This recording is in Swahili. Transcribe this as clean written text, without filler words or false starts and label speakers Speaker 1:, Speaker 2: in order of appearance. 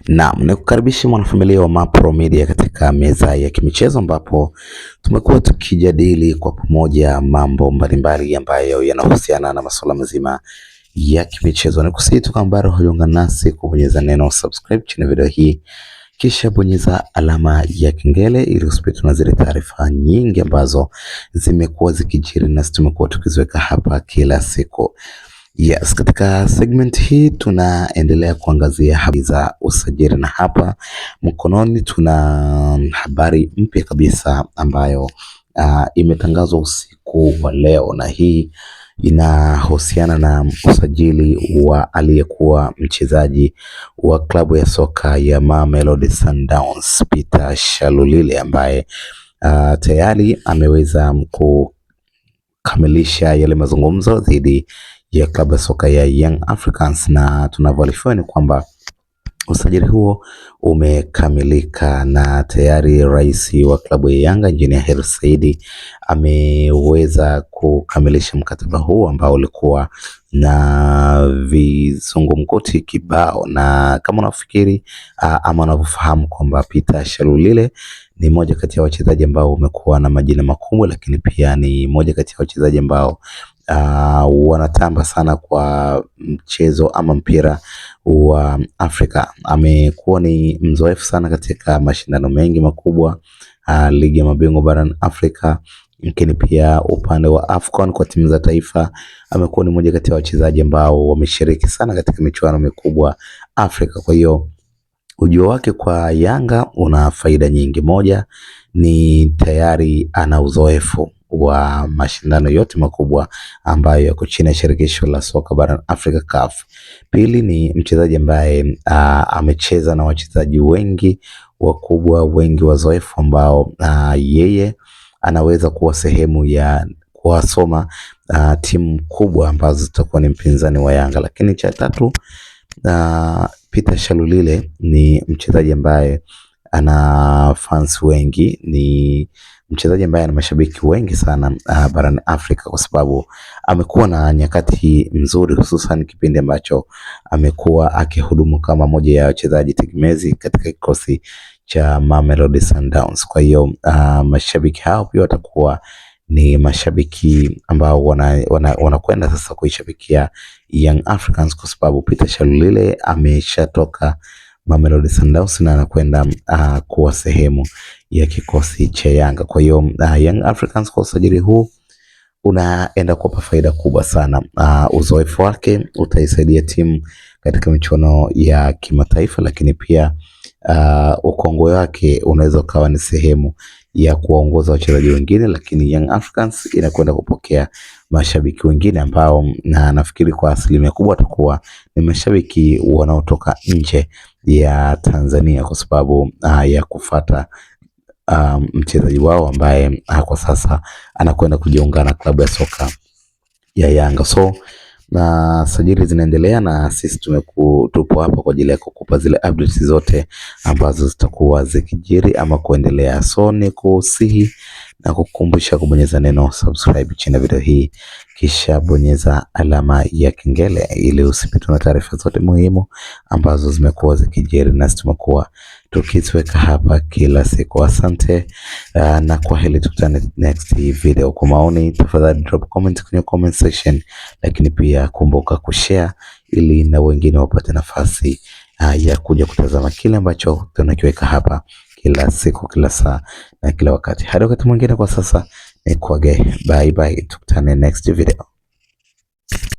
Speaker 1: Naam, nikukaribisha mwanafamilia wa Mapro Media katika meza ya kimichezo ambapo tumekuwa tukijadili kwa pamoja mambo mbalimbali ambayo yanahusiana na masuala mazima ya kimichezo. Nikusihi tu kama bado hujaungana nasi kubonyeza neno subscribe chini ya video hii, kisha bonyeza alama ya kengele ili usipitwe na zile taarifa nyingi ambazo zimekuwa zikijiri na tumekuwa tukiziweka hapa kila siku. Yes, katika segment hii tunaendelea kuangazia habari za usajili na hapa mkononi tuna habari mpya kabisa ambayo imetangazwa usiku wa leo, na hii inahusiana na usajili wa aliyekuwa mchezaji wa klabu ya soka ya Mamelodi Sundowns Peter Shalulile ambaye tayari ameweza kukamilisha yale mazungumzo dhidi ya klabu ya soka ya Young Africans, na tunavyoarifiwa ni kwamba usajili huo umekamilika na tayari rais wa klabu ya Yanga Engineer Hersi Said ameweza kukamilisha mkataba huu ambao ulikuwa na vizungumkuti kibao, na kama unafikiri ama unavyofahamu kwamba Peter Shalulile ni moja kati ya wachezaji ambao umekuwa na majina makubwa, lakini pia ni moja kati ya wachezaji ambao wanatamba sana kwa mchezo ama mpira wa Afrika. Amekuwa ni mzoefu sana katika mashindano mengi makubwa, ligi ya mabingwa barani Afrika, lakini pia upande wa AFCON kwa timu za taifa. Amekuwa ni moja kati ya wachezaji ambao wameshiriki sana katika michuano mikubwa Afrika. Kwa hiyo ujio wake kwa Yanga una faida nyingi. Moja ni tayari ana uzoefu wa mashindano yote makubwa ambayo yako chini ya shirikisho la soka barani Afrika CAF. Pili ni mchezaji ambaye amecheza na wachezaji wengi wakubwa, wengi wazoefu ambao yeye anaweza kuwa sehemu ya kuwasoma timu kubwa ambazo zitakuwa ni mpinzani wa Yanga. Lakini cha tatu, Peter Shalulile ni mchezaji ambaye ana fans wengi, ni mchezaji ambaye ana mashabiki wengi sana barani Afrika, kwa sababu amekuwa na nyakati nzuri, hususan kipindi ambacho amekuwa akihudumu kama moja ya wachezaji tegemezi katika kikosi cha Mamelodi Sundowns. Kwa hiyo mashabiki hao pia watakuwa ni mashabiki ambao wanakwenda sasa kuishabikia Young Africans, kwa sababu Peter Shalulile ameshatoka Mamelodi Sundowns na anakwenda kuwa sehemu ya kikosi cha Yanga. Kwa hiyo Young Africans kwa usajili huu unaenda kuwapa faida kubwa sana. Uzoefu wake utaisaidia timu katika michuano ya kimataifa, lakini pia ukongwe wake unaweza ukawa ni sehemu ya kuwaongoza wachezaji wengine, lakini Young Africans inakwenda kupokea mashabiki wengine ambao na nafikiri kwa asilimia kubwa watakuwa ni mashabiki wanaotoka nje ya Tanzania, kwa sababu ya kufata mchezaji wao ambaye kwa sasa anakwenda kujiunga na klabu ya soka ya Yanga. So na sajili zinaendelea na sisi tupo hapa kwa ajili ya kukupa zile updates zote ambazo zitakuwa zikijiri ama kuendelea. So ni kusihi na kukumbusha kubonyeza neno subscribe chini ya video hii, kisha bonyeza alama ya kengele ili usipitwe na taarifa zote muhimu ambazo zimekuwa zikijiri na tumekuwa tukiziweka hapa kila siku. Asante na kwa hili, tukutane next video. Kwa maoni tafadhali drop comment kwenye comment section, lakini pia kumbuka kushare ili na wengine wapate nafasi ya kuja kutazama kile ambacho tunakiweka hapa kila siku, kila saa na kila wakati. Hadi wakati mwingine, kwa sasa ni kwage, bye bye, tukutane next video.